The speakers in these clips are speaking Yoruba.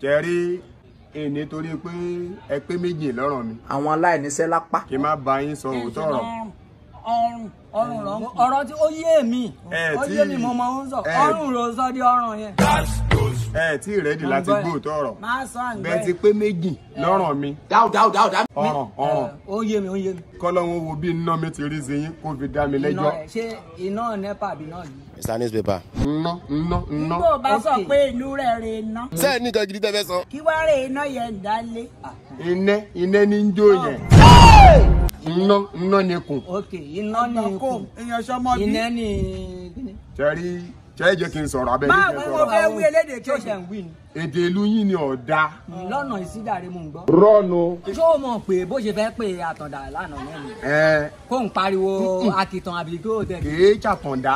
jẹ́rí èní torí pé ẹ pé méjì lọ́rọ̀ mi. àwọn aláìníṣẹ́ lápá. kí n má bá yín sọ òótọ́ ọ̀rọ̀. ọ̀rọ̀ tí ó yé mi ó yé mi mo máa ń sọ ọrùn ló sọ di ọrùn yẹn. ẹ tí rẹ́dì láti gbóòótọ́ ọ̀rọ̀ máa sọ àgbẹ̀ bẹ́ẹ̀ ti pé méjì lọ́rọ̀ mi. dáúdáúdáúdá. ọ̀rọ̀ ó yé mi ó yé mi. kọ́lọ́hún wo bí iná mi ti rí sí yín kó fi dá mi lẹ́jọ́. ṣé iná nẹ́pà àbí náà yìí. Mr. Newspaper. Ná. bó o bá sọ pé ìlú rẹ̀ rè iná. Ṣé ní nǹkan gidi tẹ́ fẹ́ sọ? kí wá rè iná yẹn dálé. iná ní ń jó yẹn. iná ni kùn. ok iná ní ikùn èèyàn sọmọ bí. iná ní kíni. jẹ́rí jẹ́ kí n sọ̀rọ̀ abẹ́ máa ní kí n wọ́n sọ̀rọ̀. fẹ́ wí elédè tí ó kejì. ṣe ń wí ni. èdè ìlú yín ni ọ̀dà. lọ́nà ìsídàrí mò ń gbọ́. rọ́ọ̀nù. ṣó o mọ̀ pé bó ṣe fẹ́ pé àtàndá lánàá mẹ́rin ẹ kó ń pariwo akitan àbí kó o tẹ̀. kìí ṣàtàndá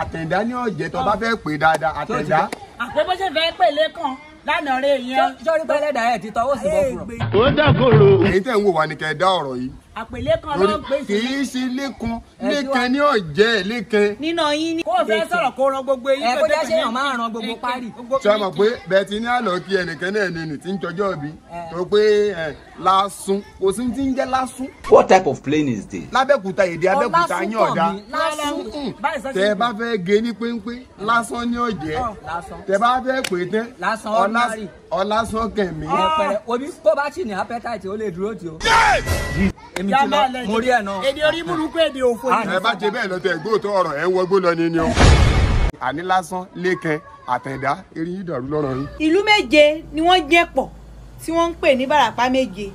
àtẹ̀dá ní ọ̀jẹ̀ tó bá fẹ́ pè dáadáa àtẹ̀dá. àpé bó ṣe fẹ́ pèlé kan lánàá rè yẹn. sọ́rí pẹ́lẹ́dà ẹ̀ ti tọwọ́ sí bọ́ fúrọ̀. ó dàgòrò. èyí tẹ̀ ń wò wá ní kẹ́ ẹ dá ọ̀rọ̀ yìí. àpèlé kan ló ń pè sí. kìí ṣe lẹ́kan ní ọ̀jẹ̀ lẹ́kan. nínú yín ni. kó o fẹ́ sọ̀rọ̀ kó ran gbogbo eyín. ẹ kó jẹ́ ṣéyàn máa ran gbogbo parí. ṣé o mọ̀ pé bẹ́ẹ̀ ti ní àlọ́ kí ẹnìkan náà ní ní tí ń jọjọ́ bí tó pé lásùn kò sí ti ń jẹ́ lásùn. What type of plane is this? lábẹ́kúta èdè abẹ́kúta yín ọ̀dà. lásùn. tẹ bá fẹ́ gé ní péńpé lásán ní ọ̀jẹ̀ tẹ bá fẹ́ pè tán lásán ordinary. ọlásán kẹ̀mí. ẹ̀pẹ̀rẹ̀ omi tó bá tì ní appetite ó lè dúró tì ó. èmi ti lọ mo rí ẹ̀ náà. èdè orí burúkú èdè òfò yìí. ẹ bá ṣe bẹ́ẹ̀ lọ tẹ gbóòótọ́ ọ̀rọ̀ ẹ̀ ń wọgbó lọ ní ni o. àní lásán lẹ́kẹ̀ àtẹ̀dá eré yìí dàrú lọ́rọ̀ yín. ìlú méje ni wọ́n jẹ́ pọ̀ tí wọ́n ń pè ní Bàràpá méje.